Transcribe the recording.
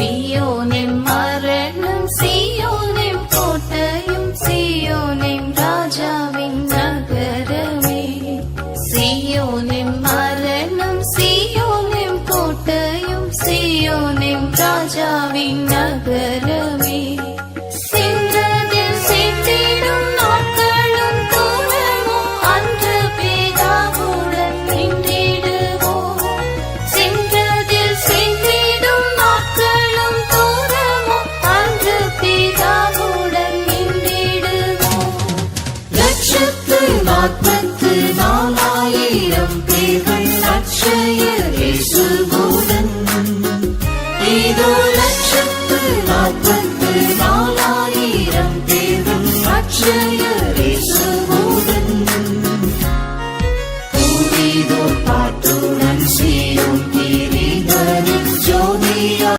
சீயோனின் மரணம், சீயோனின் கோட்டையும், சீயோனின் ராஜாவின் நகரமே. சீயோனின் மரணம், சீயோனின் கோட்டையும், சீயோனின் ராஜாவின் நகரமே. நாற்பத்து 4000 பேர்கள் அட்சயர் இயேசுவுடன். இதோ 1,44,000 பேர்கள் அட்சயர் இயேசுவுடன்.